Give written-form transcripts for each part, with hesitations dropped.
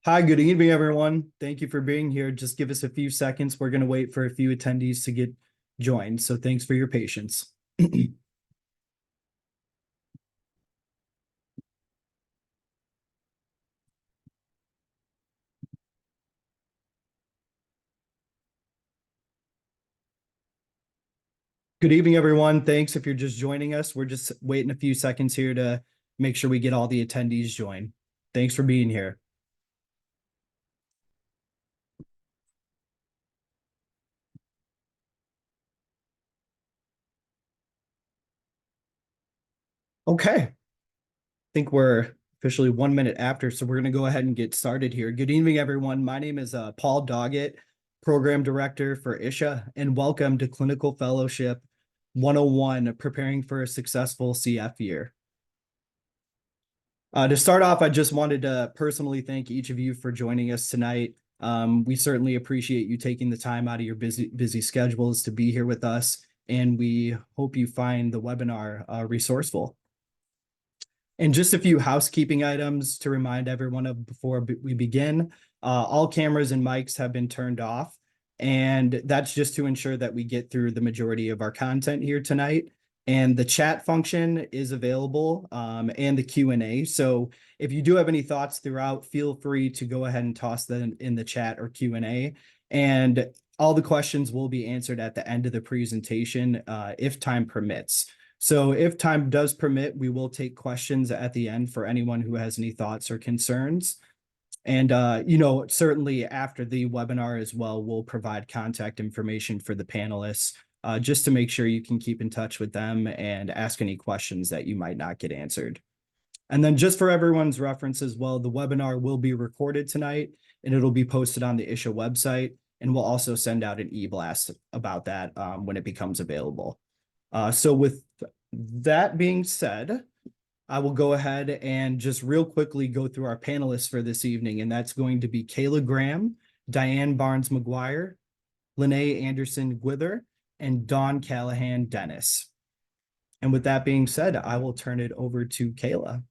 Hi, good evening, everyone. Thank you for being here. Just give us a few seconds. We're going to wait for a few attendees to get joined. So thanks for your patience. Good evening, everyone. Thanks if you're just joining us. We're just waiting a few seconds here to make sure we get all the attendees joined. Thanks for being here. Okay. I think we're officially 1 minute after, so we're going to go ahead and get started here. Good evening, everyone. My name is Paul Doggett, Program Director for ISHA, and welcome to Clinical Fellowship 101, Preparing for a Successful CF Year. To start off, I just wanted to personally thank each of you for joining us tonight. We certainly appreciate you taking the time out of your busy schedules to be here with us, and we hope you find the webinar resourceful. And just a few housekeeping items to remind everyone of before we begin. All cameras and mics have been turned off, and that's just to ensure that we get through the majority of our content here tonight. And the chat function is available, and the Q&A. So if you do have any thoughts throughout, feel free to go ahead and toss them in the chat or Q&A. And all the questions will be answered at the end of the presentation, if time permits. So if time does permit, we will take questions at the end for anyone who has any thoughts or concerns. And, certainly after the webinar as well, we'll provide contact information for the panelists, just to make sure you can keep in touch with them and ask any questions that you might not get answered. And then just for everyone's reference as well, the webinar will be recorded tonight and it'll be posted on the ISHA website. And we'll also send out an e-blast about that when it becomes available. So with that being said, I will go ahead and just real quickly go through our panelists for this evening, and that's going to be Kayla Graham, Diane Barnes-McGuire, Lene Anderson Gwither, and Dawn Callahan Dennis. And with that being said, I will turn it over to Kayla.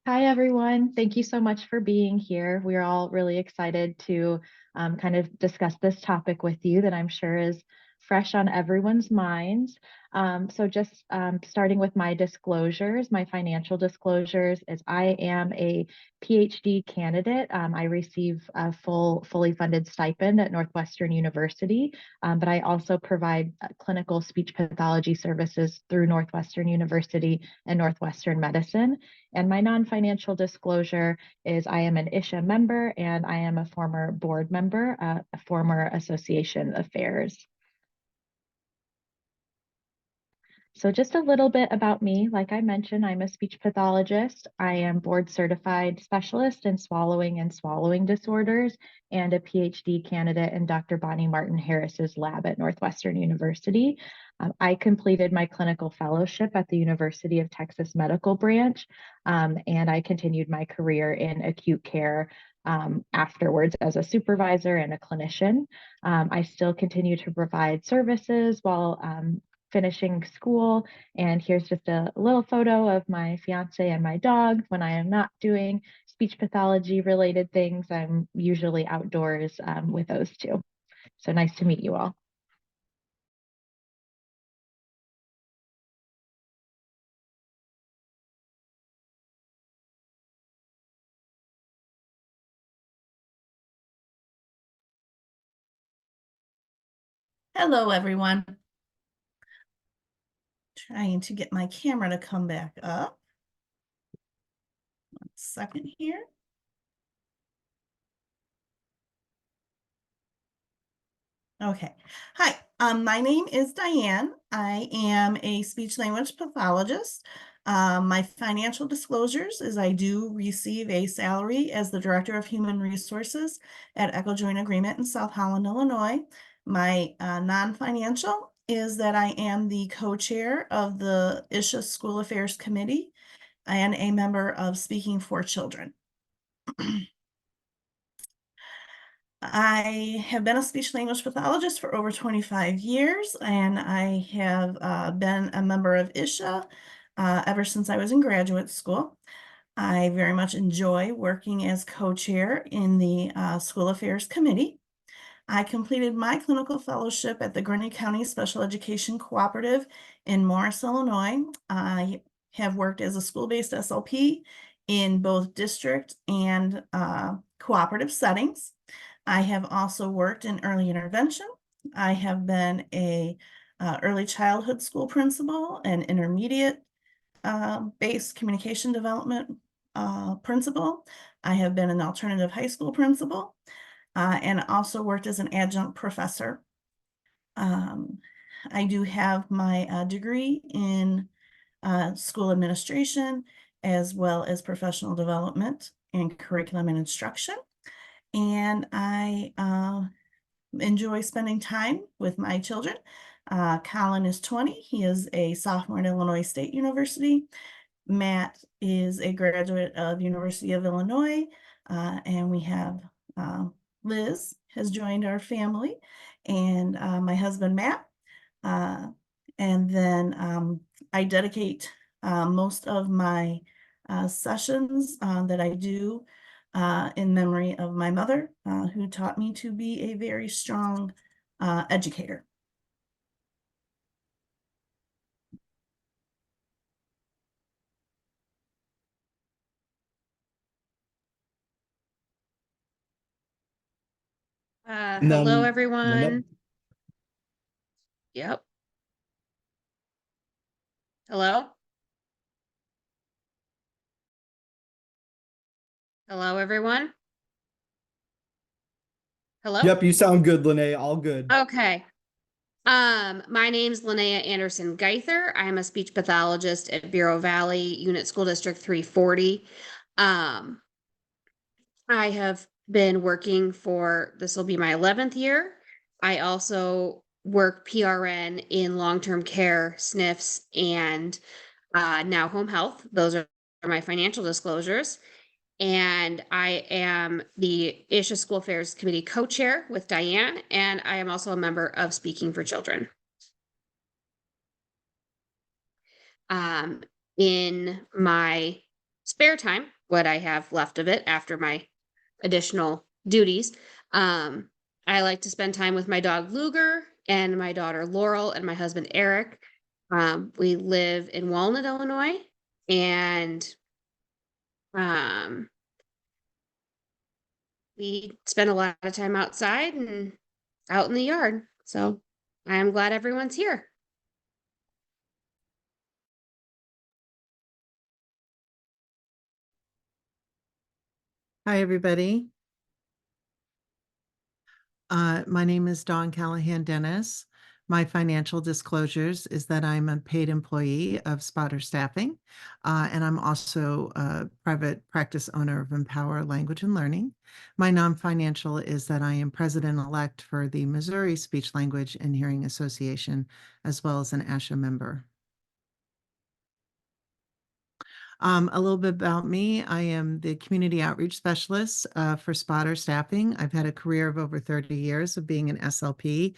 Hi, everyone. Thank you so much for being here. We're all really excited to kind of discuss this topic with you that I'm sure is fresh on everyone's minds. So just starting with my disclosures, my financial disclosures, is I am a PhD candidate. I receive a fully funded stipend at Northwestern University, but I also provide clinical speech pathology services through Northwestern University and Northwestern Medicine. And my non-financial disclosure is I am an ISHA member and I am a former board member, a former association affairs. So just a little bit about me. Like I mentioned, I'm a speech pathologist. I am board certified specialist in swallowing and swallowing disorders and a PhD candidate in Dr. Bonnie Martin Harris's lab at Northwestern University. I completed my clinical fellowship at the University of Texas Medical Branch, and I continued my career in acute care afterwards as a supervisor and a clinician. I still continue to provide services while finishing school. And here's just a little photo of my fiance and my dog. When I am not doing speech pathology related things, I'm usually outdoors with those two. So nice to meet you all. Hello, everyone. Trying to get my camera to come back up. 1 second here. Okay. Hi, my name is Diane. I am a speech language pathologist. My financial disclosures is I do receive a salary as the Director of Human Resources at Echo Joint Agreement in South Holland, Illinois. My non-financial is that I am the co-chair of the ISHA School Affairs Committee and a member of Speaking for Children. I have been a speech language pathologist for over 25 years, and I have been a member of ISHA ever since I was in graduate school. I very much enjoy working as co-chair in the School Affairs Committee. I completed my clinical fellowship at the Grundy County Special Education Cooperative in Morris, Illinois. I have worked as a school-based SLP in both district and cooperative settings. I have also worked in early intervention. I have been a early childhood school principal and intermediate based communication development principal. I have been an alternative high school principal and also worked as an adjunct professor. I do have my degree in school administration as well as professional development and curriculum and instruction. And I enjoy spending time with my children. Colin is 20. He is a sophomore at Illinois State University. Matt is a graduate of University of Illinois. And we have Liz has joined our family, and my husband, Matt. And then I dedicate most of my sessions that I do in memory of my mother, who taught me to be a very strong educator. Hello, Linda, everyone. Yep. Hello? Hello, everyone? Hello? Yep, you sound good, Lene. All good. Okay. My name's Linnea Anderson Geither. I'm a speech pathologist at Bureau Valley Unit School District 340. I have been working for, this will be my 11th year. I also work PRN in long-term care, SNFs, and now home health. Those are my financial disclosures. And I am the ISHA School Affairs Committee co-chair with Diane, and I am also a member of Speaking for Children. In my spare time, what I have left of it after my additional duties, I like to spend time with my dog Luger and my daughter Laurel and my husband Eric. We live in Walnut, Illinois, and we spend a lot of time outside and out in the yard. So I'm glad everyone's here. Hi, everybody. My name is Dawn Callahan Dennis. My financial disclosures is that I'm a paid employee of Spotter Staffing, and I'm also a private practice owner of Empower Language and Learning. My non-financial is that I am president-elect for the Missouri Speech Language and Hearing Association, as well as an ISHA member. A little bit about me. I am the community outreach specialist for Spotter Staffing. I've had a career of over 30 years of being an SLP.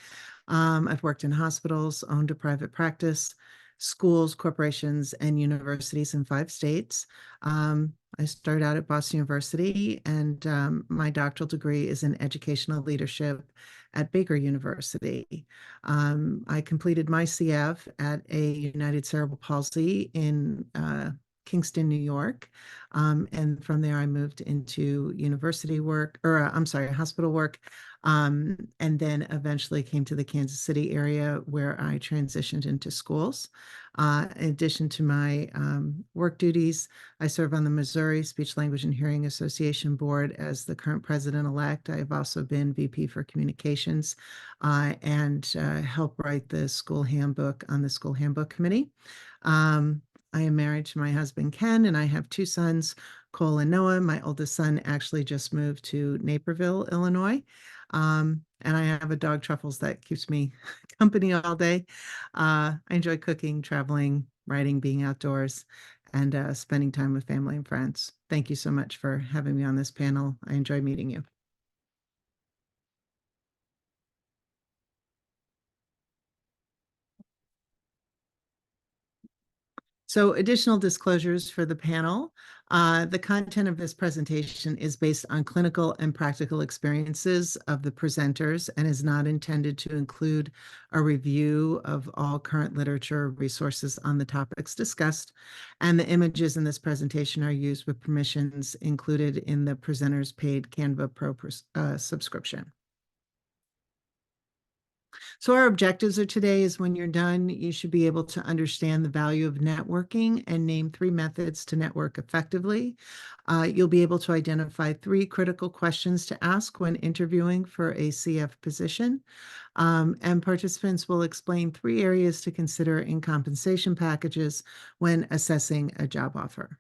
I've worked in hospitals, owned a private practice, schools, corporations, and universities in 5 states. I started out at Boston University, and my doctoral degree is in educational leadership at Baker University. I completed my CF at a United Cerebral Palsy in Kingston, New York. And from there, I moved into university work, or I'm sorry, hospital work, and then eventually came to the Kansas City area where I transitioned into schools. In addition to my work duties, I serve on the Missouri Speech, Language, and Hearing Association Board as the current president-elect. I have also been VP for Communications and help write the school handbook on the school handbook committee. I am married to my husband, Ken, and I have 2 sons, Cole and Noah. My oldest son actually just moved to Naperville, Illinois. And I have a dog, Truffles, that keeps me company all day. I enjoy cooking, traveling, writing, being outdoors, and spending time with family and friends. Thank you so much for having me on this panel. I enjoy meeting you. So additional disclosures for the panel. The content of this presentation is based on clinical and practical experiences of the presenters and is not intended to include a review of all current literature resources on the topics discussed. And the images in this presentation are used with permissions included in the presenter's paid Canva Pro subscription. So our objectives of today is when you're done, you should be able to understand the value of networking and name 3 methods to network effectively. You'll be able to identify 3 critical questions to ask when interviewing for a CF position. And participants will explain 3 areas to consider in compensation packages when assessing a job offer.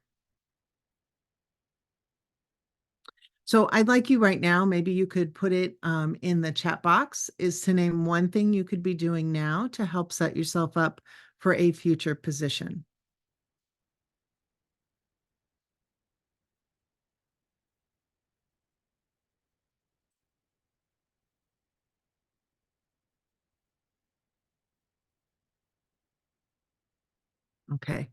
So I'd like you right now, maybe you could put it in the chat box, is to name one thing you could be doing now to help set yourself up for a future position. Okay.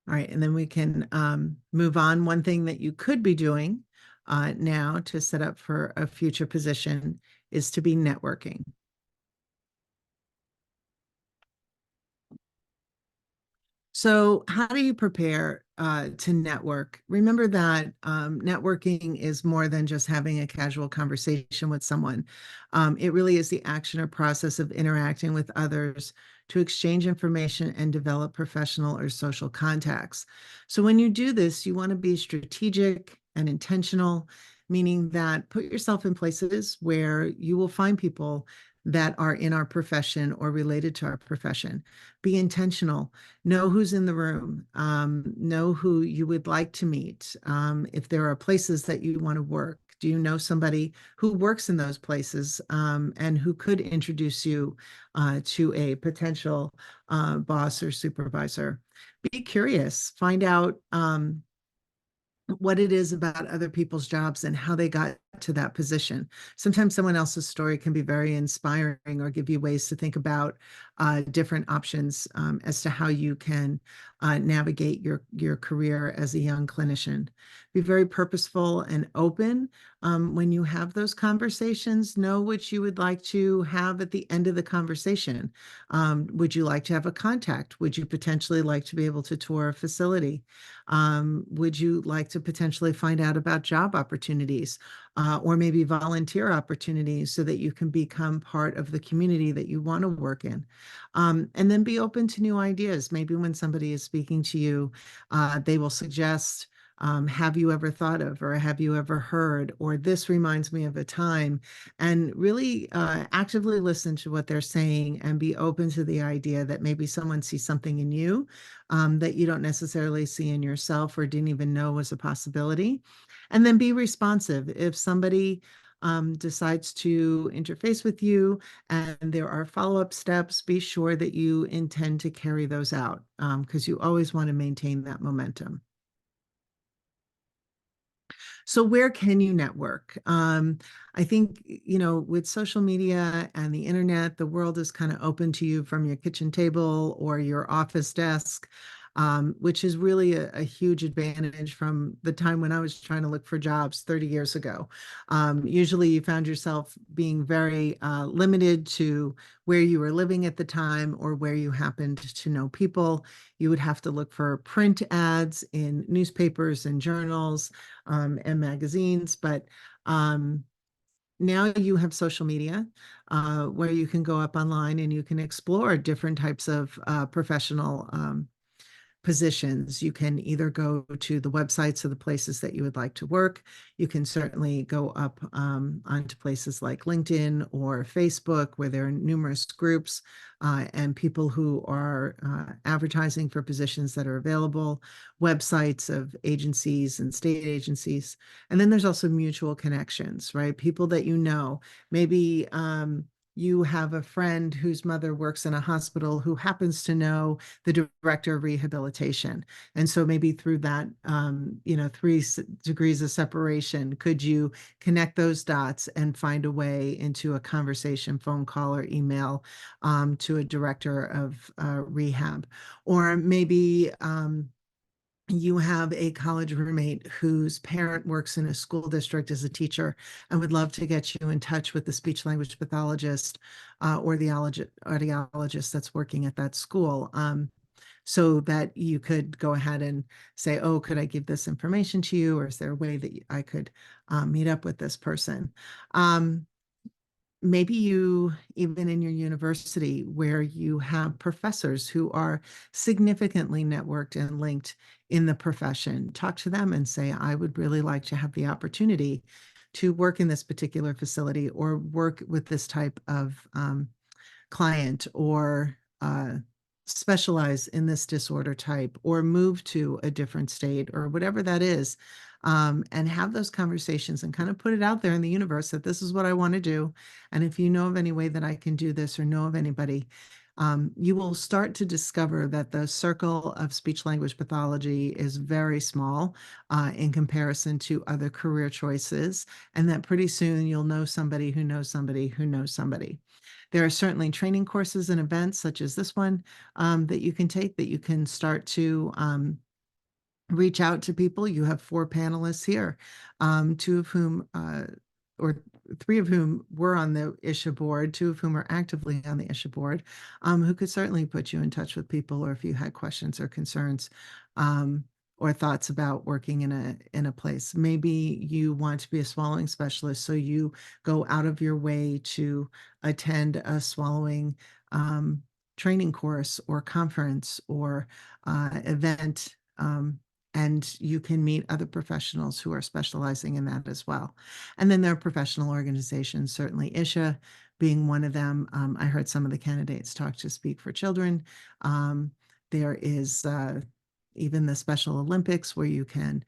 All right, and then we can move on. One thing that you could be doing now to set up for a future position is to be networking. So how do you prepare to network? Remember that networking is more than just having a casual conversation with someone. It really is the action or process of interacting with others to exchange information and develop professional or social contacts. So when you do this, you want to be strategic and intentional, meaning that put yourself in places where you will find people that are in our profession or related to our profession. Be intentional. Know who's in the room. Know who you would like to meet. If there are places that you want to work, do you know somebody who works in those places and who could introduce you to a potential boss or supervisor? Be curious. Find out what it is about other people's jobs and how they got to that position. Sometimes someone else's story can be very inspiring or give you ways to think about different options as to how you can navigate your career as a young clinician. Be very purposeful and open when you have those conversations. Know what you would like to have at the end of the conversation. Would you like to have a contact? Would you potentially like to be able to tour a facility? Would you like to potentially find out about job opportunities or maybe volunteer opportunities so that you can become part of the community that you want to work in? And then be open to new ideas. Maybe when somebody is speaking to you, they will suggest, have you ever thought of, or have you ever heard, or this reminds me of a time, and really actively listen to what they're saying and be open to the idea that maybe someone sees something in you that you don't necessarily see in yourself or didn't even know was a possibility. And then be responsive. If somebody decides to interface with you and there are follow-up steps, be sure that you intend to carry those out because you always want to maintain that momentum. So where can you network? I think, with social media and the internet, the world is kind of open to you from your kitchen table or your office desk, which is really a huge advantage from the time when I was trying to look for jobs 30 years ago. Usually you found yourself being very limited to where you were living at the time or where you happened to know people. You would have to look for print ads in newspapers and journals and magazines, but now you have social media where you can go up online and you can explore different types of professional positions. You can either go to the websites of the places that you would like to work. You can certainly go up onto places like LinkedIn or Facebook, where there are numerous groups and people who are advertising for positions that are available, websites of agencies and state agencies. And then there's also mutual connections, right? People that you know, maybe you have a friend whose mother works in a hospital who happens to know the director of rehabilitation. And so maybe through that, you know, degrees of separation, could you connect those dots and find a way into a conversation, phone call or email to a director of rehab? Or maybe you have a college roommate whose parent works in a school district as a teacher and would love to get you in touch with the speech language pathologist or the audiologist that's working at that school, so that you could go ahead and say, oh, could I give this information to you? Or is there a way that I could meet up with this person? Maybe you, even in your university, where you have professors who are significantly networked and linked in the profession, talk to them and say, I would really like to have the opportunity to work in this particular facility or work with this type of client, or specialize in this disorder type, or move to a different state, or whatever that is, and have those conversations and kind of put it out there in the universe that this is what I want to do. And if you know of any way that I can do this, or know of anybody, you will start to discover that the circle of speech language pathology is very small in comparison to other career choices, and that pretty soon you'll know somebody who knows somebody who knows somebody. There are certainly training courses and events such as this one that you can take, that you can start to reach out to people. You have 4 panelists here, two of whom, or 3 of whom were on the ISHA board, 2 of whom are actively on the ISHA board, who could certainly put you in touch with people, or if you had questions or concerns, or thoughts about working in a place. Maybe you want to be a swallowing specialist, so you go out of your way to attend a swallowing training course or conference or event, and you can meet other professionals who are specializing in that as well. And then there are professional organizations, certainly ISHA being one of them. I heard some of the candidates talk to Speak for Children. There is even the Special Olympics, where you can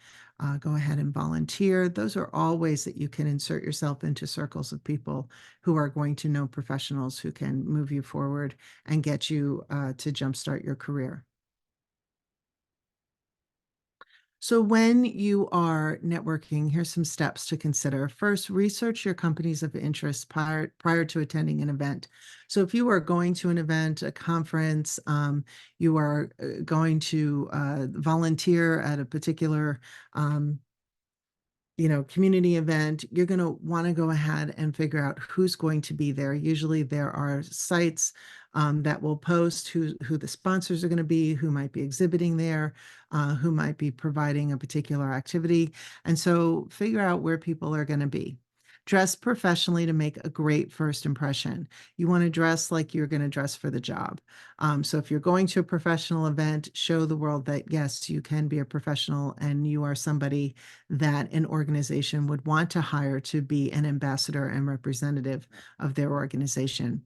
go ahead and volunteer. Those are all ways that you can insert yourself into circles of people who are going to know professionals who can move you forward and get you to jumpstart your career. So when you are networking, here's some steps to consider. First, research your companies of interest prior to attending an event. So if you are going to an event, a conference, you are going to volunteer at a particular community event, you're going to want to go ahead and figure out who's going to be there. Usually there are sites that will post who the sponsors are going to be, who might be exhibiting there, who might be providing a particular activity. And so figure out where people are going to be. Dress professionally to make a great first impression. You want to dress like you're going to dress for the job. So if you're going to a professional event, show the world that, yes, you can be a professional and you are somebody that an organization would want to hire to be an ambassador and representative of their organization.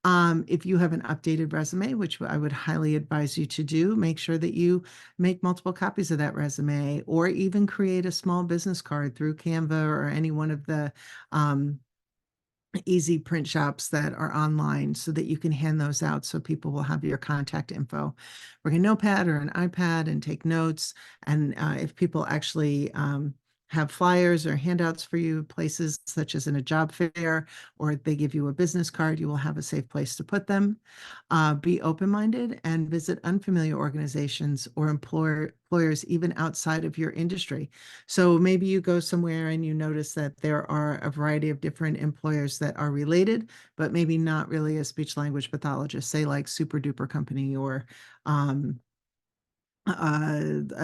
If you have an updated resume, which I would highly advise you to do, make sure that you make multiple copies of that resume, or even create a small business card through Canva or any one of the easy print shops that are online, so that you can hand those out so people will have your contact info. Bring a notepad or an iPad and take notes. And if people actually have flyers or handouts for you, places such as in a job fair, or they give you a business card, you will have a safe place to put them. Be open-minded and visit unfamiliar organizations or employers even outside of your industry. So maybe you go somewhere and you notice that there are a variety of different employers that are related, but maybe not really a speech language pathologist, say like Super Duper Company, or a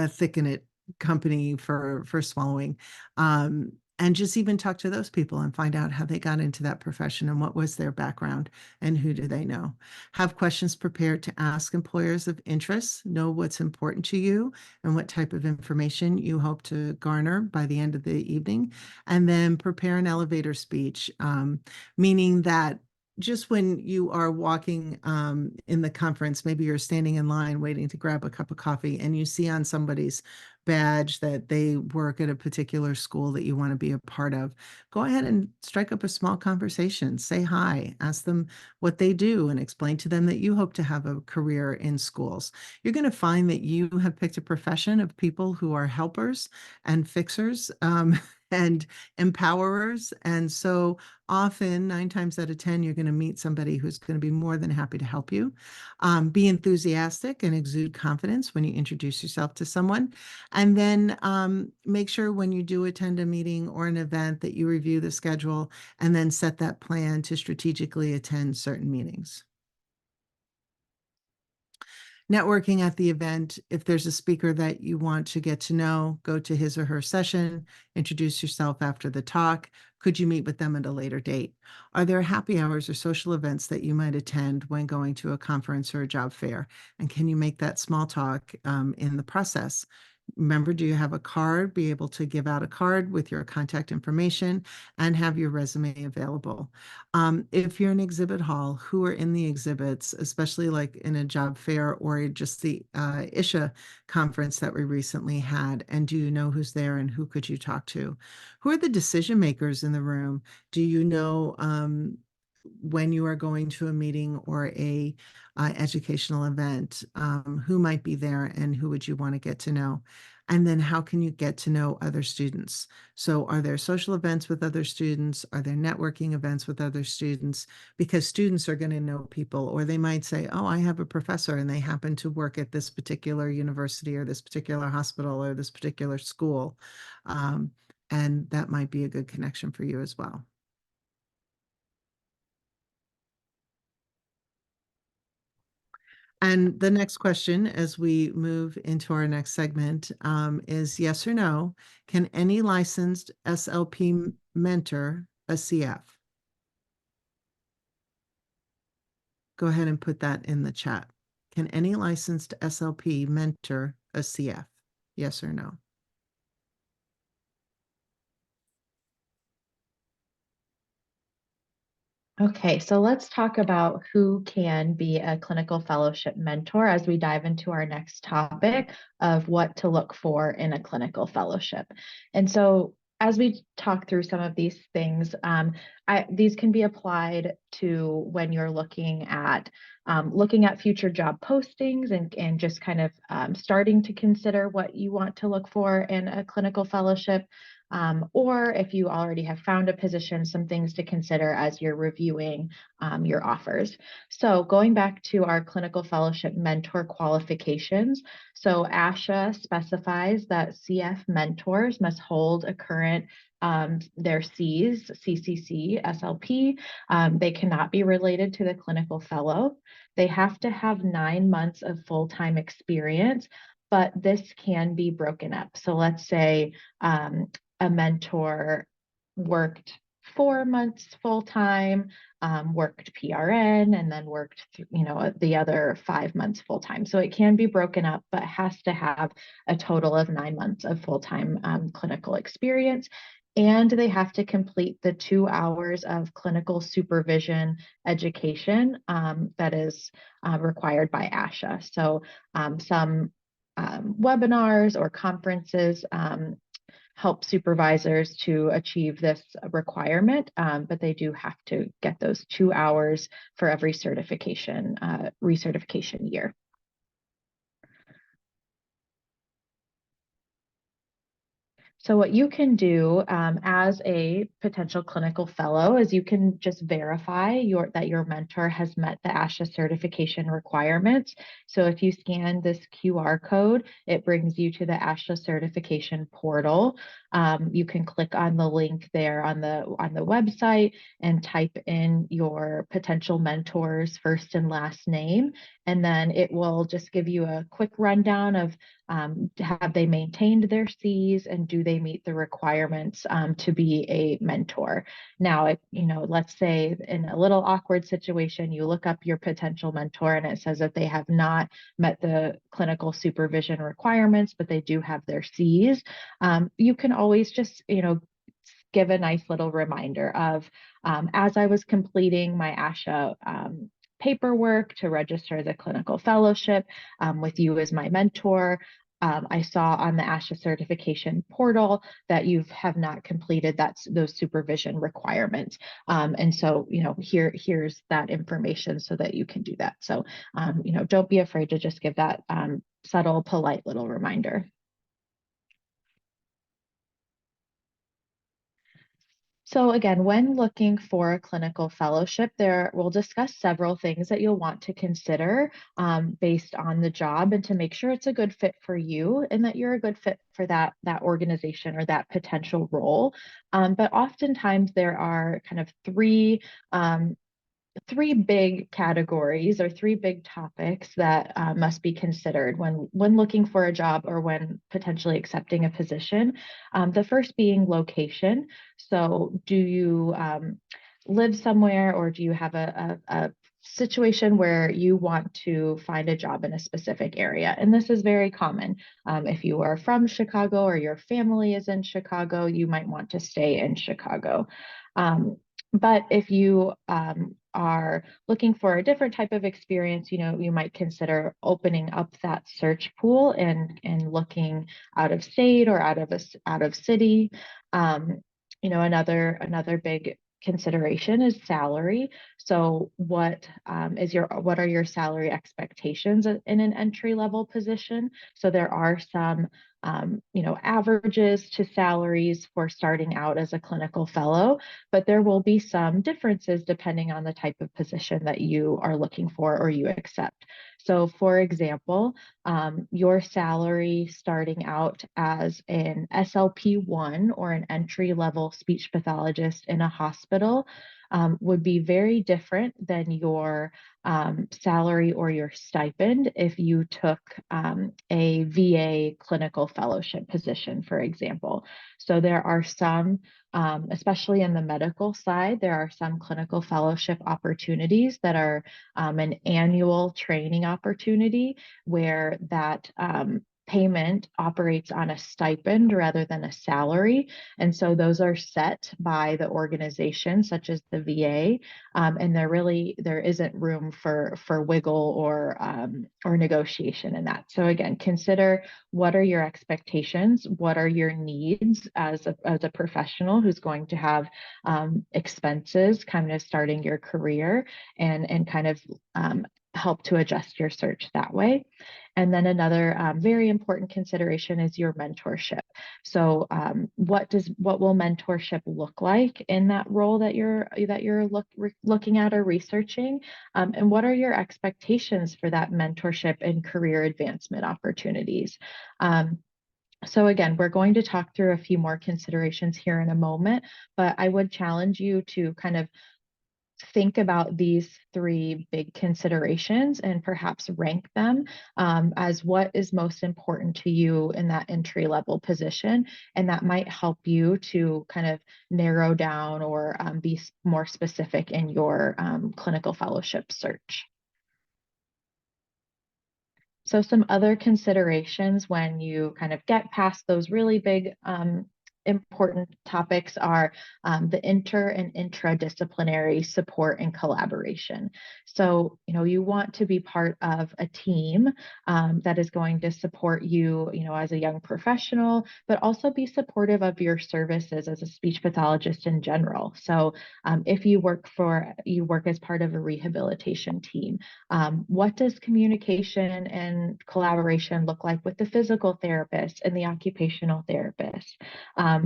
Thicken It company for swallowing. And just even talk to those people and find out how they got into that profession and what was their background and who do they know. Have questions prepared to ask employers of interest. Know what's important to you and what type of information you hope to garner by the end of the evening. And then prepare an elevator speech, meaning that just when you are walking in the conference, maybe you're standing in line waiting to grab a cup of coffee and you see on somebody's badge that they work at a particular school that you want to be a part of, go ahead and strike up a small conversation. Say hi, ask them what they do, and explain to them that you hope to have a career in schools. You're going to find that you have picked a profession of people who are helpers and fixers, and empowerers. And so often, 9 times out of 10, you're going to meet somebody who's going to be more than happy to help you. Be enthusiastic and exude confidence when you introduce yourself to someone. And then make sure when you do attend a meeting or an event that you review the schedule and then set that plan to strategically attend certain meetings. Networking at the event, if there's a speaker that you want to get to know, go to his or her session, introduce yourself after the talk. Could you meet with them at a later date? Are there happy hours or social events that you might attend when going to a conference or a job fair? And can you make that small talk in the process? Remember, do you have a card? Be able to give out a card with your contact information and have your resume available. If you're in exhibit hall, who are in the exhibits, especially like in a job fair or just the ISHA conference that we recently had, and do you know who's there and who could you talk to? Who are the decision makers in the room? Do you know when you are going to a meeting or a educational event, who might be there and who would you want to get to know? And then how can you get to know other students? So are there social events with other students? Are there networking events with other students? Because students are going to know people, or they might say, oh, I have a professor and they happen to work at this particular university or this particular hospital or this particular school. And that might be a good connection for you as well. And the next question, as we move into our next segment, is yes or no, can any licensed SLP mentor a CF? Go ahead and put that in the chat. Can any licensed SLP mentor a CF? Yes or no? Okay, so let's talk about who can be a clinical fellowship mentor as we dive into our next topic of what to look for in a clinical fellowship. And so as we talk through some of these things, these can be applied to when you're looking at future job postings and just kind of starting to consider what you want to look for in a clinical fellowship. Or if you already have found a position, some things to consider as you're reviewing your offers. So going back to our clinical fellowship mentor qualifications. So ISHA specifies that CF mentors must hold a current their C's, CCC, SLP. They cannot be related to the clinical fellow. They have to have 9 months of full-time experience, but this can be broken up. So let's say a mentor worked 4 months full-time, worked PRN, and then worked, the other 5 months full-time. So it can be broken up, but has to have a total of 9 months of full-time clinical experience. And they have to complete the 2 hours of clinical supervision education that is required by ASHA. So some webinars or conferences help supervisors to achieve this requirement, but they do have to get those 2 hours for every certification, recertification year. So what you can do as a potential clinical fellow is you can just verify that your mentor has met the ASHA certification requirements. So if you scan this QR code, it brings you to the ASHA certification portal. You can click on the link there on the website and type in your potential mentor's first and last name, and then it will just give you a quick rundown of have they maintained their C's and do they meet the requirements to be a mentor. Now, let's say in a little awkward situation, you look up your potential mentor and it says that they have not met the clinical supervision requirements, but they do have their C's. You can always just, give a nice little reminder of, as I was completing my ASHA paperwork to register the clinical fellowship with you as my mentor, I saw on the ASHA certification portal that you have not completed those supervision requirements. And so, here's that information so that you can do that. So, don't be afraid to just give that subtle, polite little reminder. So again, when looking for a clinical fellowship, we'll discuss several things that you'll want to consider based on the job, and to make sure it's a good fit for you and that you're a good fit for that organization or that potential role. But oftentimes there are kind of three big categories or three big topics that must be considered when looking for a job or when potentially accepting a position. The first being location. So do you live somewhere, or do you have a situation where you want to find a job in a specific area? And this is very common. If you are from Chicago or your family is in Chicago, you might want to stay in Chicago. But if you are looking for a different type of experience, you might consider opening up that search pool and looking out of state or out of city. Another big consideration is salary. So what are your salary expectations in an entry level position? So there are some averages to salaries for starting out as a clinical fellow, but there will be some differences depending on the type of position that you are looking for or you accept. So for example, your salary starting out as an SLP1 or an entry-level speech pathologist in a hospital would be very different than your salary or your stipend if you took a VA clinical fellowship position, for example. So there are some, especially in the medical side, there are some clinical fellowship opportunities that are an annual training opportunity where that payment operates on a stipend rather than a salary. And so those are set by the organization, such as the VA. And there isn't room for wiggle or negotiation in that. So again, consider what are your expectations, what are your needs as a professional who's going to have expenses kind of starting your career, and kind of help to adjust your search that way. And then another very important consideration is your mentorship. So what will mentorship look like in that role that you're looking at or researching? And what are your expectations for that mentorship and career advancement opportunities? So again, we're going to talk through a few more considerations here in a moment, but I would challenge you to kind of think about these three big considerations and perhaps rank them as what is most important to you in that entry level position. And that might help you to kind of narrow down or be more specific in your clinical fellowship search. So some other considerations when you kind of get past those really big important topics are the inter and intradisciplinary support and collaboration. So, you want to be part of a team that is going to support you, as a young professional, but also be supportive of your services as a speech pathologist in general. So if you work as part of a rehabilitation team, what does communication and collaboration look like with the physical therapist and the occupational therapist?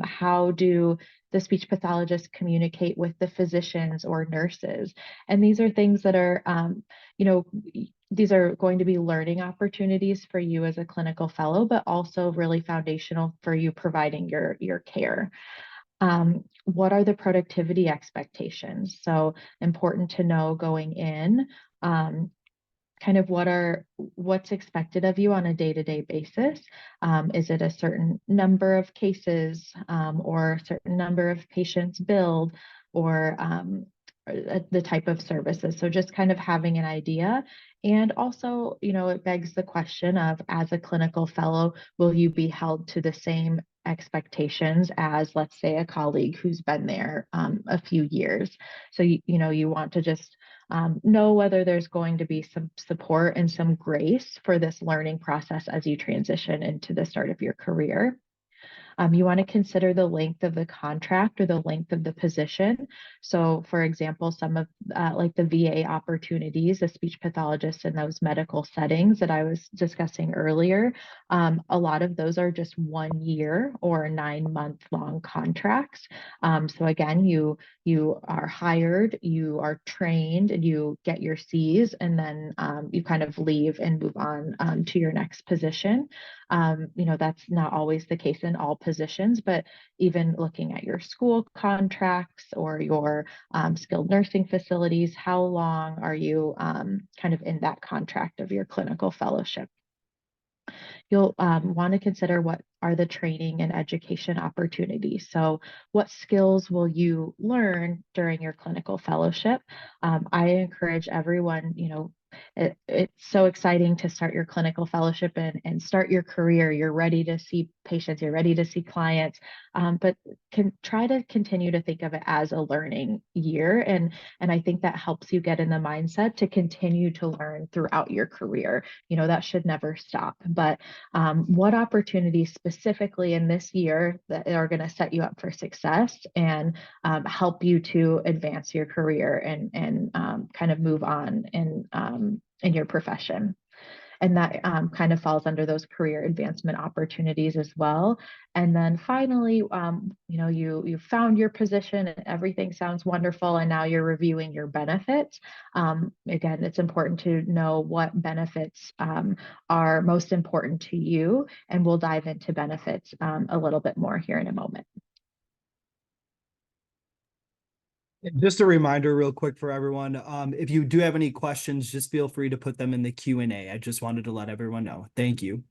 How do the speech pathologists communicate with the physicians or nurses? And these are things that are, these are going to be learning opportunities for you as a clinical fellow, but also really foundational for you providing your care. What are the productivity expectations? So important to know going in, kind of what's expected of you on a day-to-day basis. Is it a certain number of cases or a certain number of patients billed, or the type of services? So just kind of having an idea. And also, it begs the question of, as a clinical fellow, will you be held to the same expectations as, let's say, a colleague who's been there a few years? So, you want to just know whether there's going to be some support and some grace for this learning process as you transition into the start of your career. You want to consider the length of the contract or the length of the position. So, for example, some of like the VA opportunities, the speech pathologist in those medical settings that I was discussing earlier, a lot of those are just 1 year or 9-month long contracts. So again, you are hired, you are trained, and you get your Cs, and then you kind of leave and move on to your next position. That's not always the case in all positions, but even looking at your school contracts or your skilled nursing facilities, how long are you kind of in that contract of your clinical fellowship? You'll want to consider what are the training and education opportunities. So what skills will you learn during your clinical fellowship? I encourage everyone, it's so exciting to start your clinical fellowship and start your career. You're ready to see patients, you're ready to see clients, but can try to continue to think of it as a learning year. And I think that helps you get in the mindset to continue to learn throughout your career. That should never stop. But what opportunities specifically in this year that are going to set you up for success and help you to advance your career and kind of move on in your profession. And that kind of falls under those career advancement opportunities as well. And then finally, you found your position and everything sounds wonderful, and now you're reviewing your benefits. Again, it's important to know what benefits are most important to you, and we'll dive into benefits a little bit more here in a moment. Just a reminder real quick for everyone, if you do have any questions, just feel free to put them in the Q&A. I just wanted to let everyone know. Thank you.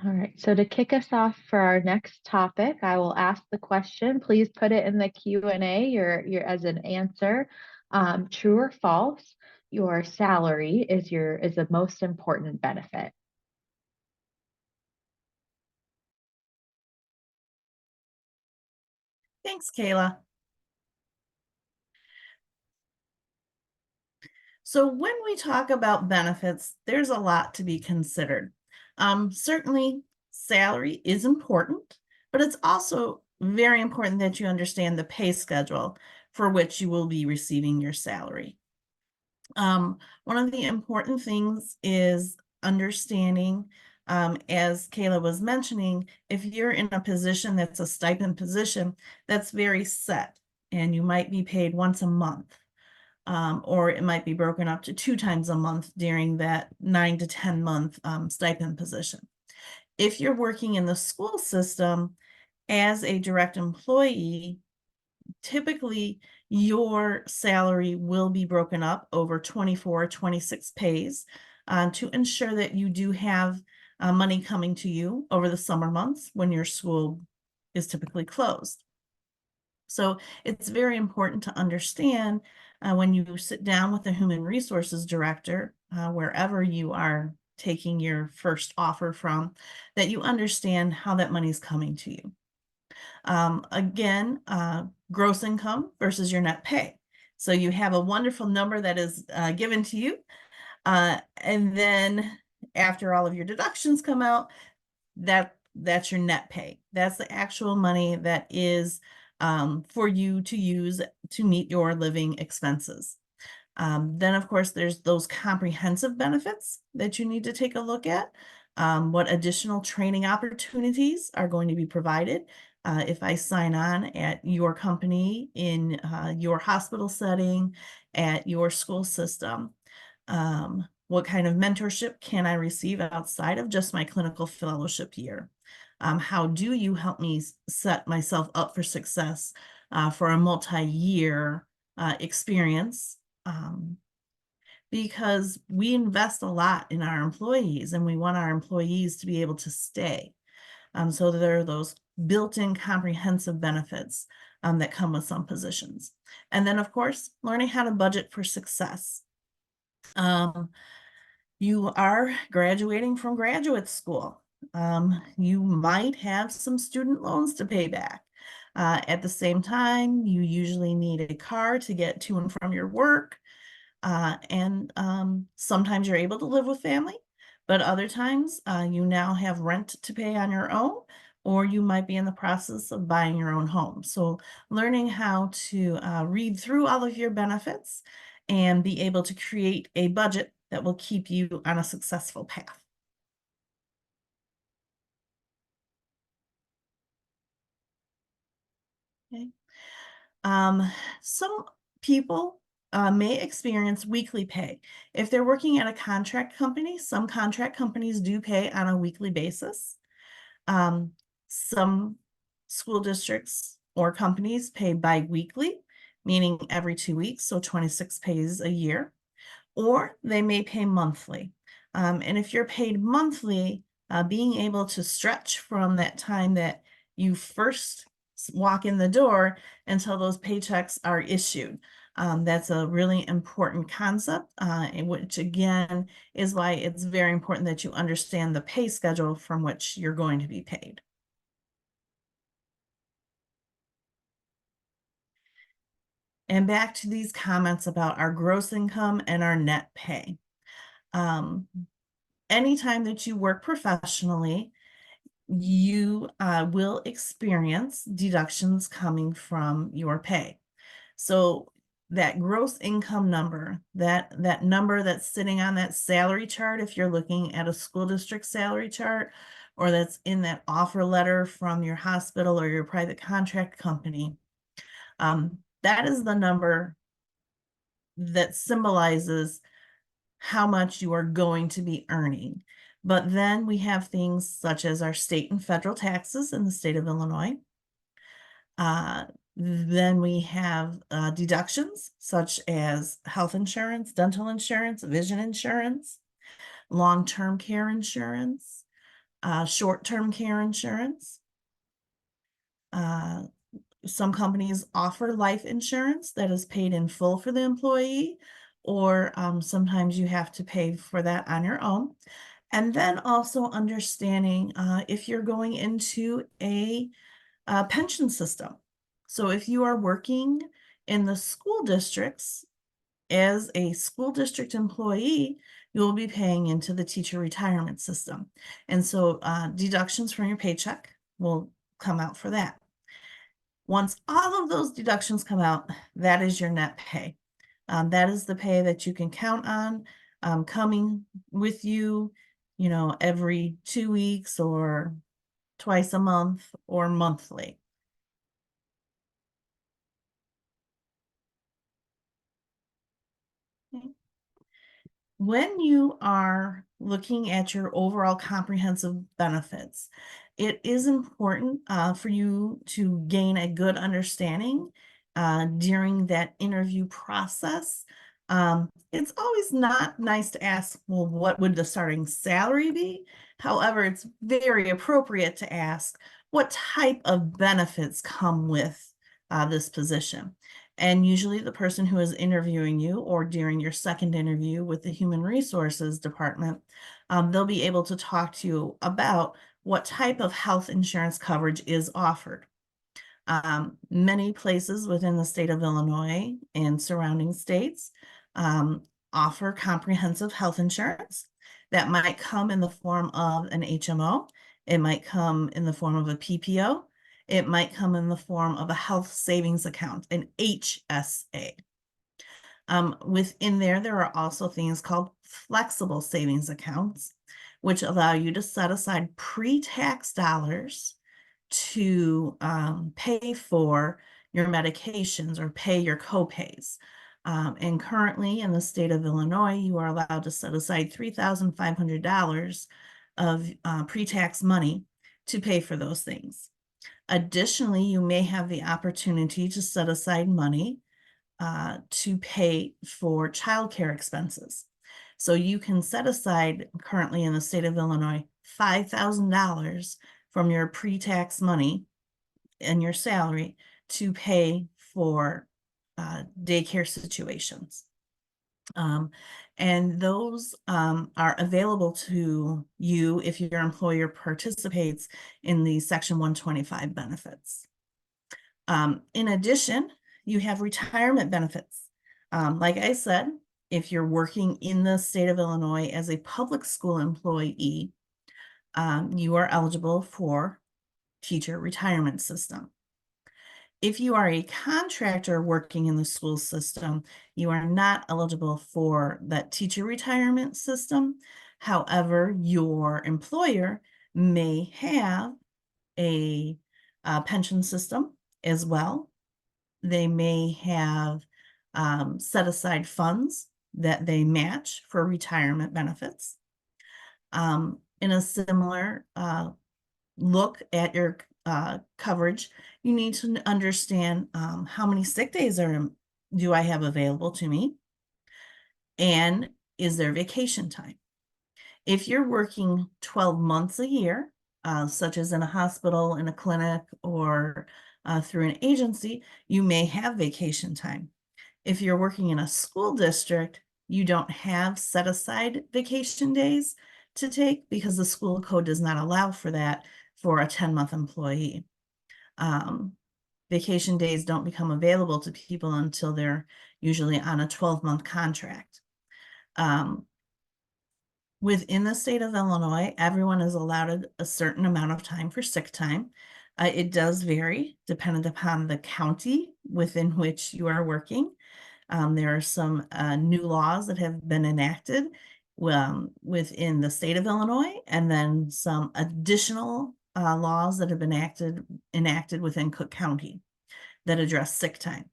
All right, so to kick us off for our next topic, I will ask the question. Please put it in the Q&A your as an answer. True or false, your salary is the most important benefit? Thanks, Kayla. So when we talk about benefits, there's a lot to be considered. Certainly, salary is important, but it's also very important that you understand the pay schedule for which you will be receiving your salary. One of the important things is understanding, as Kayla was mentioning, if you're in a position that's a stipend position, that's very set, and you might be paid once a month. Or it might be broken up to 2 times a month during that 9 to 10 month stipend position. If you're working in the school system as a direct employee, typically your salary will be broken up over 24, 26 pays to ensure that you do have money coming to you over the summer months when your school is typically closed. So it's very important to understand when you sit down with the human resources director, wherever you are taking your first offer from, that you understand how that money is coming to you. Again, gross income versus your net pay. So you have a wonderful number that is given to you. And then after all of your deductions come out, that's your net pay. That's the actual money that is for you to use to meet your living expenses. Then, of course, there's those comprehensive benefits that you need to take a look at. What additional training opportunities are going to be provided if I sign on at your company, in your hospital setting, at your school system. What kind of mentorship can I receive outside of just my clinical fellowship year? How do you help me set myself up for success for a multi-year experience? Because we invest a lot in our employees and we want our employees to be able to stay. So there are those built-in comprehensive benefits that come with some positions. And then, of course, learning how to budget for success. You are graduating from graduate school. You might have some student loans to pay back. At the same time, you usually need a car to get to and from your work. And sometimes you're able to live with family, but other times you now have rent to pay on your own, or you might be in the process of buying your own home. So learning how to read through all of your benefits and be able to create a budget that will keep you on a successful path. Okay. Some people may experience weekly pay. If they're working at a contract company, some contract companies do pay on a weekly basis. Some school districts or companies pay bi-weekly, meaning every 2 weeks, so 26 pays a year, or they may pay monthly. And if you're paid monthly, being able to stretch from that time that you first walk in the door until those paychecks are issued. That's a really important concept, which again is why it's very important that you understand the pay schedule from which you're going to be paid. And back to these comments about our gross income and our net pay. Anytime that you work professionally, you will experience deductions coming from your pay. So that gross income number, that number that's sitting on that salary chart, if you're looking at a school district salary chart, or that's in that offer letter from your hospital or your private contract company, that is the number that symbolizes how much you are going to be earning. But then we have things such as our state and federal taxes in the state of Illinois. Then we have deductions such as health insurance, dental insurance, vision insurance, long-term care insurance, short-term care insurance. Some companies offer life insurance that is paid in full for the employee, or sometimes you have to pay for that on your own. And then also understanding if you're going into a pension system. So if you are working in the school districts as a school district employee, you will be paying into the teacher retirement system. And so deductions from your paycheck will come out for that. Once all of those deductions come out, that is your net pay. That is the pay that you can count on coming with you, every 2 weeks or twice a month or monthly. Okay. When you are looking at your overall comprehensive benefits, it is important for you to gain a good understanding during that interview process. It's always not nice to ask, well, what would the starting salary be? However, it's very appropriate to ask, what type of benefits come with this position? And usually the person who is interviewing you, or during your second interview with the human resources department, they'll be able to talk to you about what type of health insurance coverage is offered. Many places within the state of Illinois and surrounding states offer comprehensive health insurance that might come in the form of an HMO. It might come in the form of a PPO. It might come in the form of a health savings account, an HSA. Within there are also things called flexible savings accounts, which allow you to set aside pre-tax dollars to pay for your medications or pay your copays. And currently in the state of Illinois, you are allowed to set aside $3,500 of pre-tax money to pay for those things. Additionally, you may have the opportunity to set aside money to pay for childcare expenses. So you can set aside currently in the state of Illinois $5,000 from your pre-tax money and your salary to pay for daycare situations. And those are available to you if your employer participates in the Section 125 benefits. In addition, you have retirement benefits. Like I said, if you're working in the state of Illinois as a public school employee, you are eligible for teacher retirement system. If you are a contractor working in the school system, you are not eligible for that teacher retirement system. However, your employer may have a pension system as well. They may have set aside funds that they match for retirement benefits. In a similar look at your coverage, you need to understand how many sick days do I have available to me, and is there vacation time? If you're working 12 months a year, such as in a hospital, in a clinic, or through an agency, you may have vacation time. If you're working in a school district, you don't have set aside vacation days to take because the school code does not allow for that for a 10-month employee. Vacation days don't become available to people until they're usually on a 12-month contract. Within the state of Illinois, everyone is allowed a certain amount of time for sick time. It does vary dependent upon the county within which you are working. There are some new laws that have been enacted within the state of Illinois, and then some additional laws that have been enacted within Cook County that address sick time.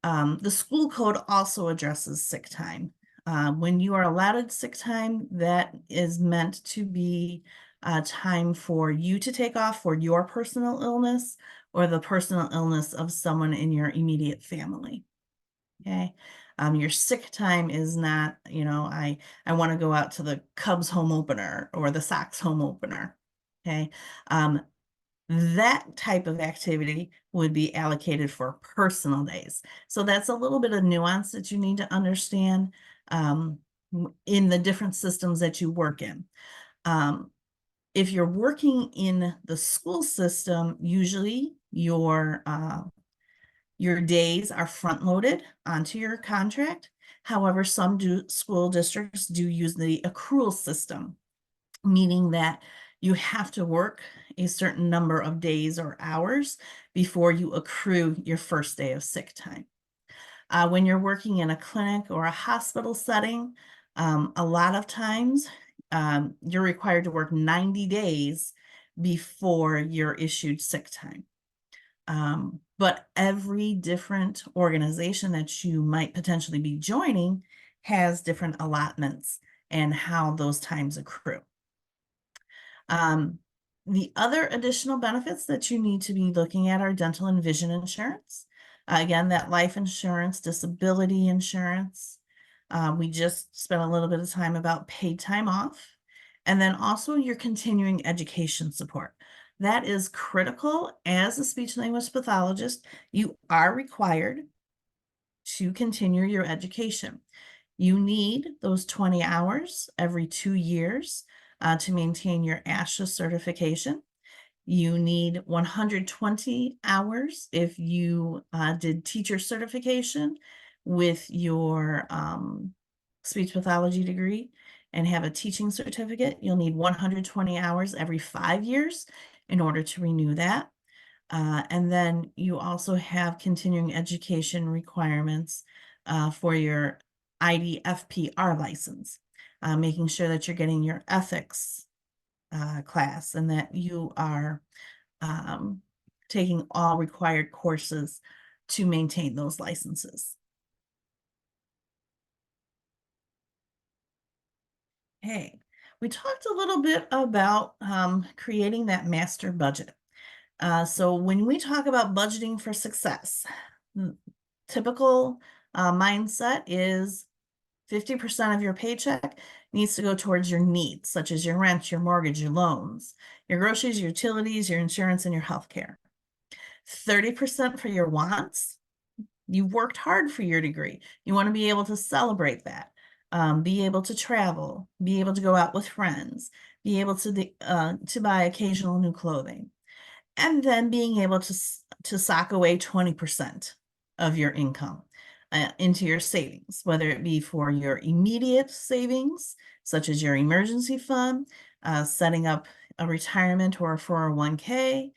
The school code also addresses sick time. When you are allotted sick time, that is meant to be time for you to take off for your personal illness or the personal illness of someone in your immediate family. Okay. Your sick time is not, I want to go out to the Cubs home opener or the Sox home opener. Okay. That type of activity would be allocated for personal days. So that's a little bit of nuance that you need to understand in the different systems that you work in. If you're working in the school system, usually your days are front loaded onto your contract. However, some school districts do use the accrual system, meaning that you have to work a certain number of days or hours before you accrue your first day of sick time. When you're working in a clinic or a hospital setting, a lot of times you're required to work 90 days before you're issued sick time. But every different organization that you might potentially be joining has different allotments and how those times accrue. The other additional benefits that you need to be looking at are dental and vision insurance. Again, that life insurance, disability insurance. We just spent a little bit of time about paid time off. And then also your continuing education support. That is critical. As a speech language pathologist, you are required to continue your education. You need those 20 hours every 2 years to maintain your ISHA certification. You need 120 hours if you did teacher certification with your speech pathology degree and have a teaching certificate. You'll need 120 hours every 5 years in order to renew that. And then you also have continuing education requirements for your IDFPR license, making sure that you're getting your ethics class and that you are taking all required courses to maintain those licenses. Okay, we talked a little bit about creating that master budget. So when we talk about budgeting for success, typical mindset is 50% of your paycheck needs to go towards your needs, such as your rent, your mortgage, your loans, your groceries, your utilities, your insurance, and your healthcare. 30% for your wants. You worked hard for your degree. You want to be able to celebrate that, be able to travel, be able to go out with friends, be able to buy occasional new clothing. and then being able to sock away 20% of your income into your savings, whether it be for your immediate savings, such as your emergency fund, setting up a retirement or a 401k,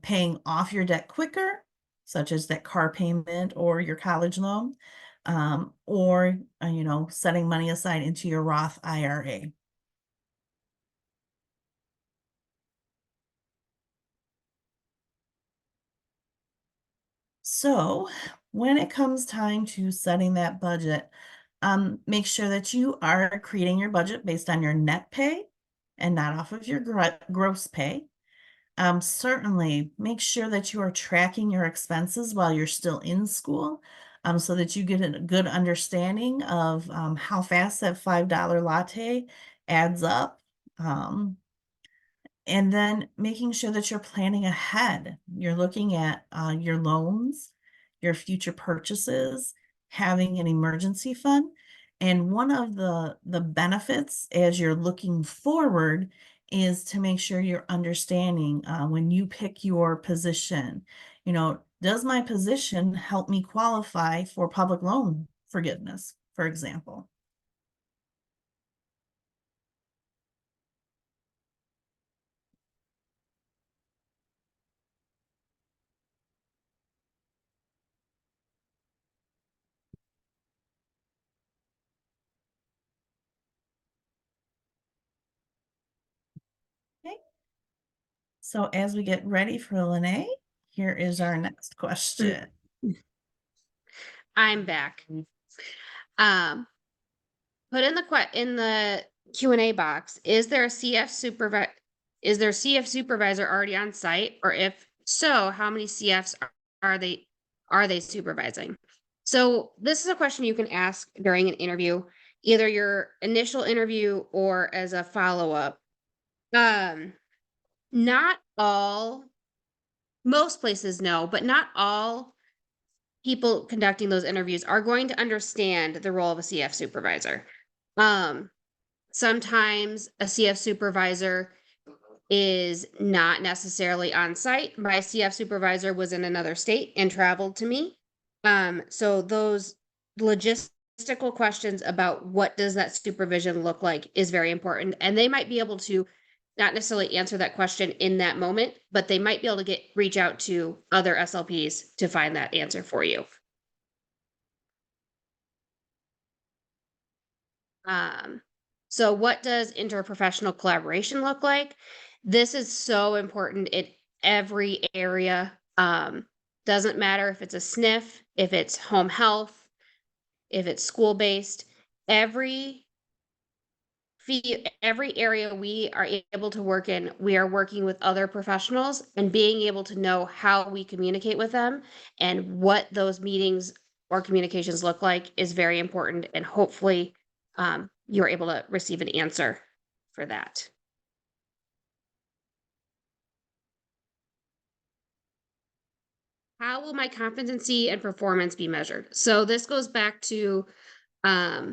paying off your debt quicker, such as that car payment or your college loan, or setting money aside into your Roth IRA. So when it comes time to setting that budget, make sure that you are creating your budget based on your net pay and not off of your gross pay. Certainly make sure that you are tracking your expenses while you're still in school, so that you get a good understanding of how fast that $5 latte adds up. And then making sure that you're planning ahead. You're looking at your loans, your future purchases, having an emergency fund. And one of the benefits as you're looking forward is to make sure you're understanding when you pick your position, does my position help me qualify for public loan forgiveness, for example? Okay. So as we get ready for Lene, here is our next question. I'm back. Put in the Q&A box, is there a CF supervisor already on site? Or if so, how many CFs are they supervising? So this is a question you can ask during an interview, either your initial interview or as a follow-up. Not all, most places no, but not all people conducting those interviews are going to understand the role of a CF supervisor. Sometimes a CF supervisor is not necessarily on site. My CF supervisor was in another state and traveled to me. So those logistical questions about what does that supervision look like is very important. And they might be able to not necessarily answer that question in that moment, but they might be able to reach out to other SLPs to find that answer for you. So what does interprofessional collaboration look like? This is so important in every area. Doesn't matter if it's a SNF, if it's home health, if it's school-based, every area we are able to work in, we are working with other professionals, and being able to know how we communicate with them and what those meetings or communications look like is very important. And hopefully you're able to receive an answer for that. How will my competency and performance be measured? So this goes back to, I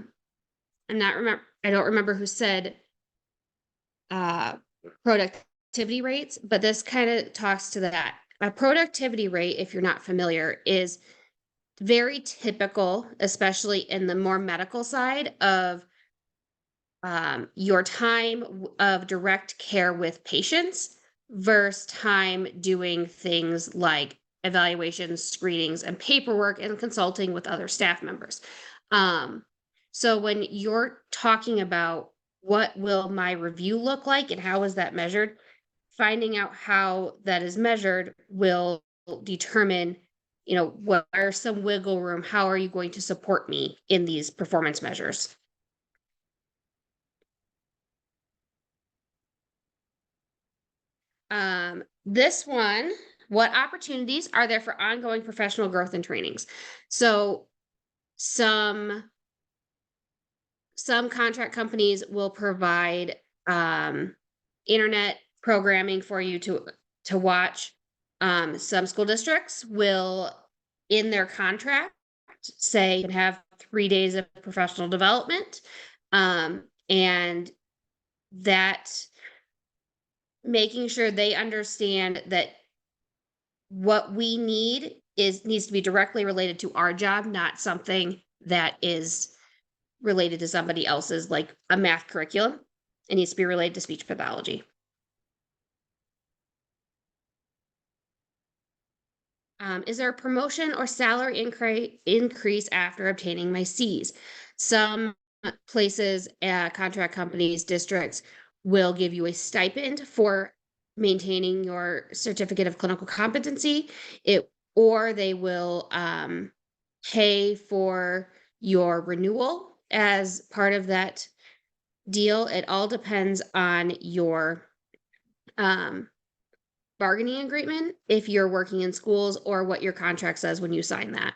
don't remember who said productivity rates, but this kind of talks to that. A productivity rate, if you're not familiar, is very typical, especially in the more medical side of your time of direct care with patients versus time doing things like evaluations, screenings, and paperwork and consulting with other staff members. So when you're talking about what will my review look like and how is that measured, finding out how that is measured will determine, what are some wiggle room, how are you going to support me in these performance measures? This one, what opportunities are there for ongoing professional growth and trainings? So some contract companies will provide internet programming for you to watch. Some school districts will, in their contract, say you can have 3 days of professional development, and that making sure they understand that what we need needs to be directly related to our job, not something that is related to somebody else's, like a math curriculum. It needs to be related to speech pathology. Is there a promotion or salary increase after obtaining my Cs? Some places, contract companies, districts will give you a stipend for maintaining your certificate of clinical competency. Or they will pay for your renewal as part of that deal. It all depends on your um, bargaining agreement, if you're working in schools, or what your contract says when you sign that.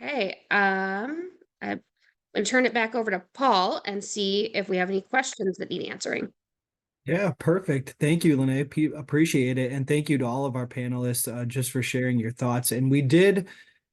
Okay, I'm gonna turn it back over to Paul and see if we have any questions that need answering. Yeah, perfect. Thank you, Lene. Appreciate it. And thank you to all of our panelists just for sharing your thoughts. And we did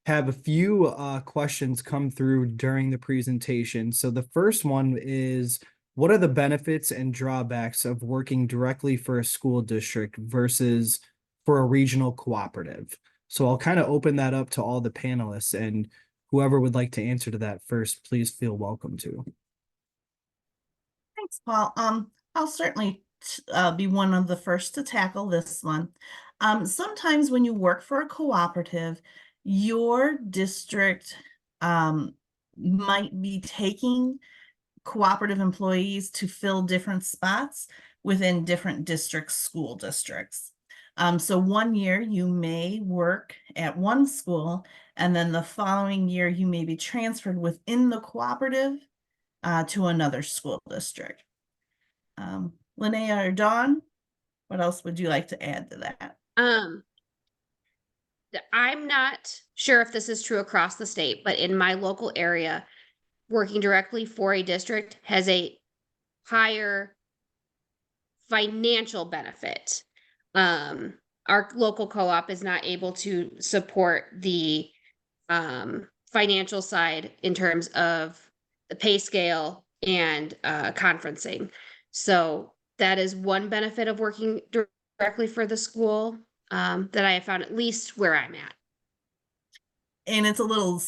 have a few questions come through during the presentation. So the first one is, what are the benefits and drawbacks of working directly for a school district versus for a regional cooperative? So I'll kind of open that up to all the panelists, and whoever would like to answer to that first, please feel welcome to. Thanks, Paul. I'll certainly be one of the first to tackle this one. Sometimes when you work for a cooperative, your district might be taking cooperative employees to fill different spots within different districts, school districts. So one year you may work at one school, and then the following year you may be transferred within the cooperative to another school district. Linnea or Dawn, what else would you like to add to that? I'm not sure if this is true across the state, but in my local area, working directly for a district has a higher financial benefit. Our local co-op is not able to support the financial side in terms of the pay scale and conferencing. So that is one benefit of working directly for the school that I have found, at least where I'm at. And it's a little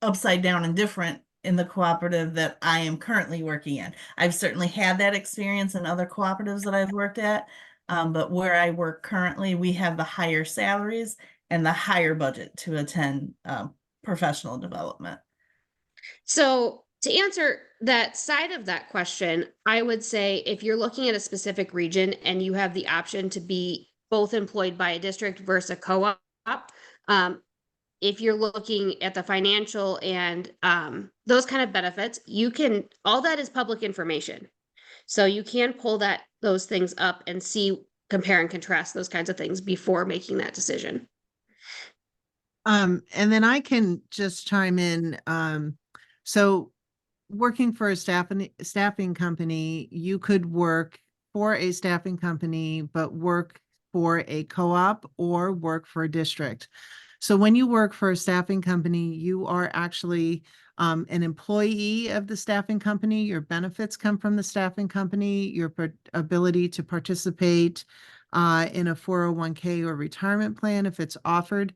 upside down and different in the cooperative that I am currently working in. I've certainly had that experience in other cooperatives that I've worked at, but where I work currently, we have the higher salaries and the higher budget to attend professional development. So to answer that side of that question, I would say if you're looking at a specific region and you have the option to be both employed by a district versus a co-op, if you're looking at the financial and those kind of benefits, all that is public information. So you can pull those things up and compare and contrast those kinds of things before making that decision. And then I can just chime in. So working for a staffing company, you could work for a staffing company, but work for a co-op or work for a district. So when you work for a staffing company, you are actually an employee of the staffing company. Your benefits come from the staffing company. Your ability to participate in a 401k or retirement plan, if it's offered,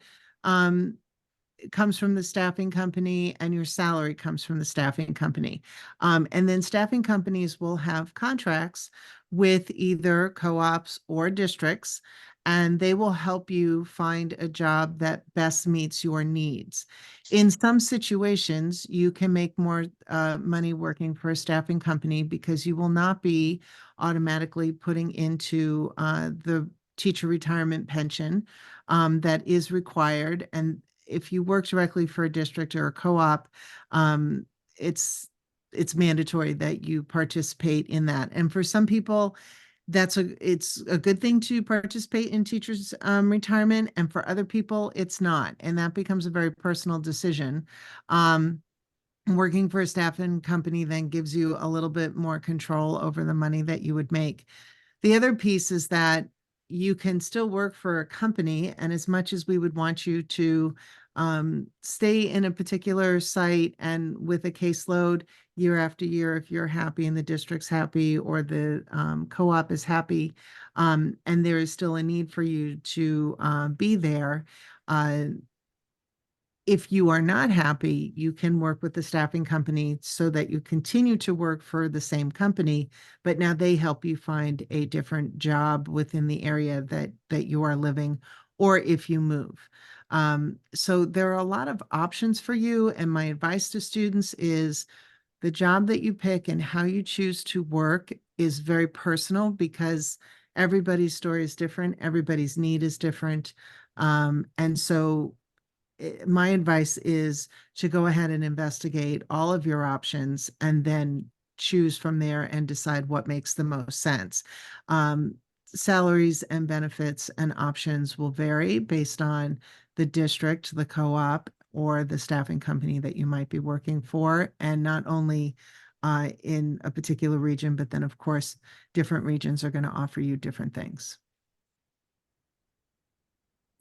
comes from the staffing company, and your salary comes from the staffing company. And then staffing companies will have contracts with either co-ops or districts, and they will help you find a job that best meets your needs. In some situations, you can make more money working for a staffing company because you will not be automatically putting into the teacher retirement pension that is required. And if you work directly for a district or a co-op, it's mandatory that you participate in that. And for some people, it's a good thing to participate in teachers' retirement, and for other people, it's not. And that becomes a very personal decision. Working for a staffing company then gives you a little bit more control over the money that you would make. The other piece is that you can still work for a company, and as much as we would want you to stay in a particular site and with a caseload year after year if you're happy and the district's happy or the co-op is happy, and there is still a need for you to be there. If you are not happy, you can work with the staffing company so that you continue to work for the same company, but now they help you find a different job within the area that you are living, or if you move. So there are a lot of options for you. And my advice to students is the job that you pick and how you choose to work is very personal because everybody's story is different, everybody's need is different. And so my advice is to go ahead and investigate all of your options and then choose from there and decide what makes the most sense. Salaries and benefits and options will vary based on the district, the co-op, or the staffing company that you might be working for, and not only in a particular region, but then of course, different regions are going to offer you different things.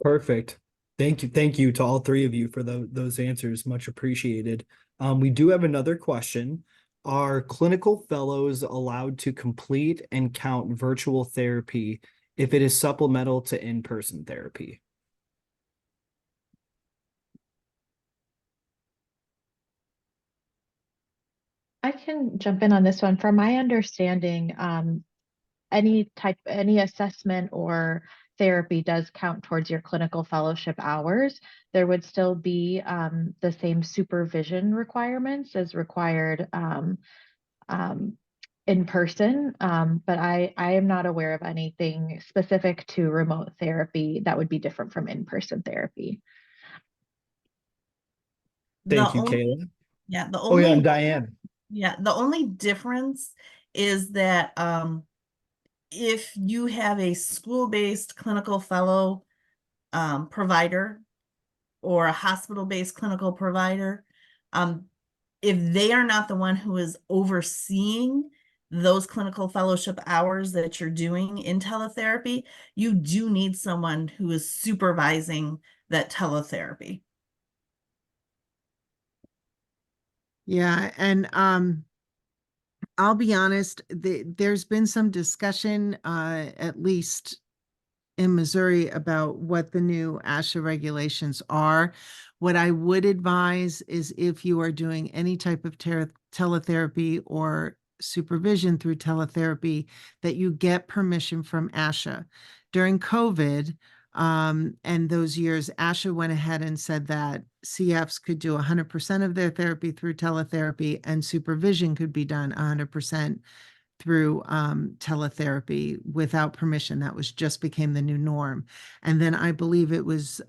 Perfect. Thank you to all three of you for those answers. Much appreciated. We do have another question. Are clinical fellows allowed to complete and count virtual therapy if it is supplemental to in-person therapy? I can jump in on this one. From my understanding, any assessment or therapy does count towards your clinical fellowship hours. There would still be the same supervision requirements as required in person, but I am not aware of anything specific to remote therapy that would be different from in-person therapy. Thank The you, only- Kayla. Yeah, the Oh yeah, only, and Diane. yeah, the only difference is that if you have a school-based clinical fellow provider or a hospital-based clinical provider, if they are not the one who is overseeing those clinical fellowship hours that you're doing in teletherapy, you do need someone who is supervising that teletherapy. Yeah, and I'll be honest, there's been some discussion, at least in Missouri, about what the new ISHA regulations are. What I would advise is if you are doing any type of teletherapy or supervision through teletherapy, that you get permission from ISHA. During COVID, and those years, ISHA went ahead and said that CFs could do 100% of their therapy through teletherapy and supervision could be done 100% through teletherapy without permission. That was just became the new norm. And then I believe it was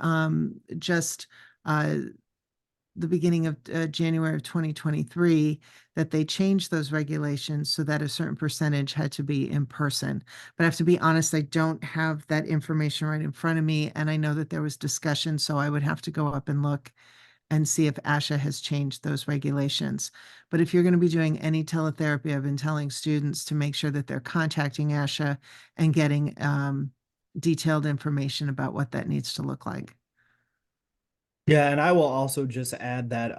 just the beginning of January of 2023 that they changed those regulations so that a certain percentage had to be in person. But I have to be honest, I don't have that information right in front of me. And I know that there was discussion, so I would have to go up and look and see if ISHA has changed those regulations. But if you're going to be doing any teletherapy, I've been telling students to make sure that they're contacting ISHA and getting detailed information about what that needs to look like. Yeah, and I will also just add that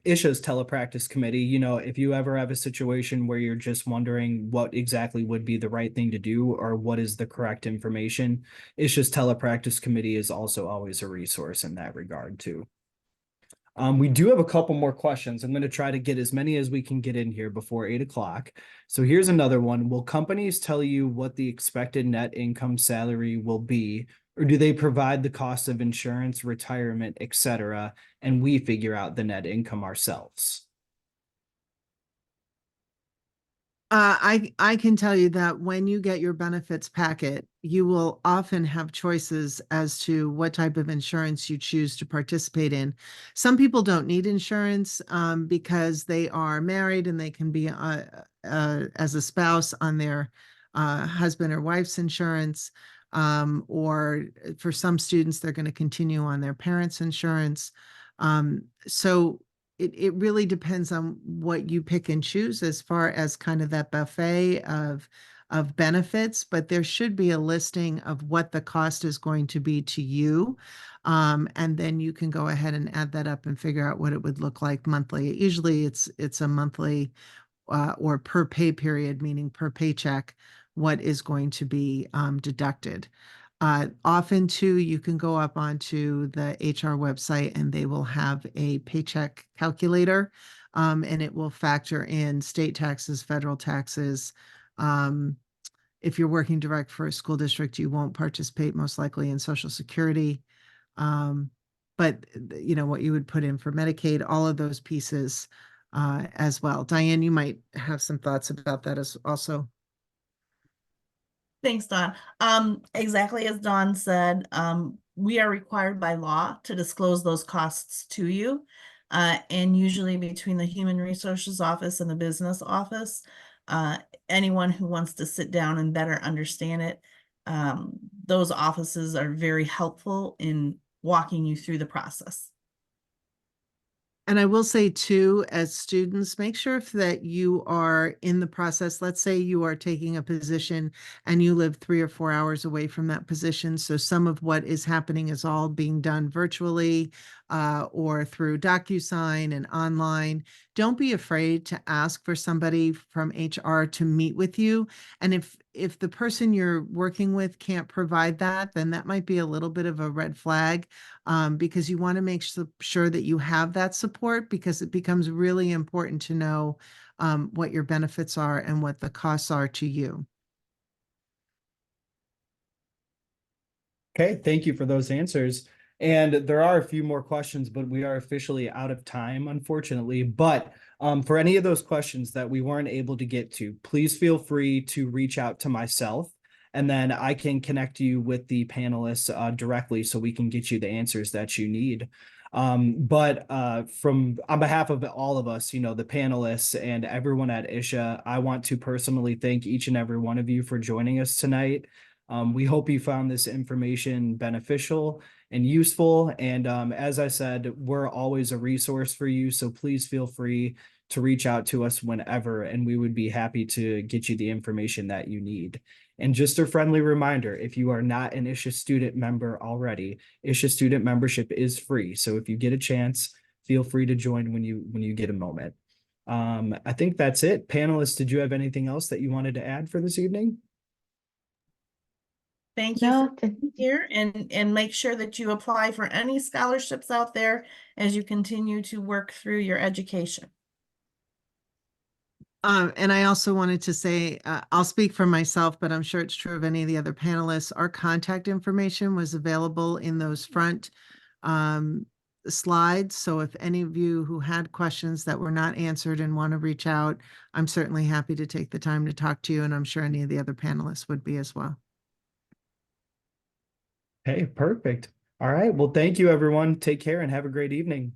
ISHA's telepractice committee, you know, if you ever have a situation where you're just wondering what exactly would be the right thing to do or what is the correct information, ISHA's telepractice committee is also always a resource in that regard too. We do have a couple more questions. I'm going to try to get as many as we can get in here before 8 o'clock. So here's another one. Will companies tell you what the expected net income salary will be, or do they provide the cost of insurance, retirement, etc., and we figure out the net income ourselves? I can tell you that when you get your benefits packet, you will often have choices as to what type of insurance you choose to participate in. Some people don't need insurance because they are married and they can be as a spouse on their husband or wife's insurance. Or for some students, they're going to continue on their parents' insurance. So it really depends on what you pick and choose as far as kind of that buffet of of benefits, but there should be a listing of what the cost is going to be to you. And then you can go ahead and add that up and figure out what it would look like monthly. Usually it's a monthly or per pay period, meaning per paycheck, what is going to be deducted. Often too, you can go up onto the HR website and they will have a paycheck calculator, and it will factor in state taxes, federal taxes. If you're working direct for a school district, you won't participate most likely in Social Security. But you know what you would put in for Medicaid, all of those pieces as well. Diane, you might have some thoughts about that as also. Thanks, Dawn. Exactly as Dawn said, we are required by law to disclose those costs to you. And usually between the Human Resources Office and the Business Office, anyone who wants to sit down and better understand it, those offices are very helpful in walking you through the process. And I will say too, as students, make sure that you are in the process. Let's say you are taking a position and you live 3 or 4 hours away from that position. So some of what is happening is all being done virtually or through DocuSign and online. Don't be afraid to ask for somebody from HR to meet with you. And if the person you're working with can't provide that, then that might be a little bit of a red flag, because you want to make sure that you have that support, because it becomes really important to know what your benefits are and what the costs are to you. Okay, thank you for those answers. And there are a few more questions, but we are officially out of time, unfortunately. But for any of those questions that we weren't able to get to, please feel free to reach out to myself, and then I can connect you with the panelists directly so we can get you the answers that you need. But from on behalf of all of us, you know, the panelists and everyone at ISHA, I want to personally thank each and every one of you for joining us tonight. We hope you found this information beneficial and useful. And as I said, we're always a resource for you. So please feel free to reach out to us whenever, and we would be happy to get you the information that you need. And just a friendly reminder, if you are not an ISHA student member already, ISHA student membership is free. So if you get a chance, feel free to join when you get a moment. I think that's it. Panelists, did you have anything else that you wanted to add for this evening? Thank you No, for being here, and make sure that you apply for any scholarships out there as you continue to work through your education. And I also wanted to say, I'll speak for myself, but I'm sure it's true of any of the other panelists. Our contact information was available in those front slides. So if any of you who had questions that were not answered and want to reach out, I'm certainly happy to take the time to talk to you. And I'm sure any of the other panelists would be as well. Okay, perfect. All right. Well, thank you, everyone. Take care and have a great evening.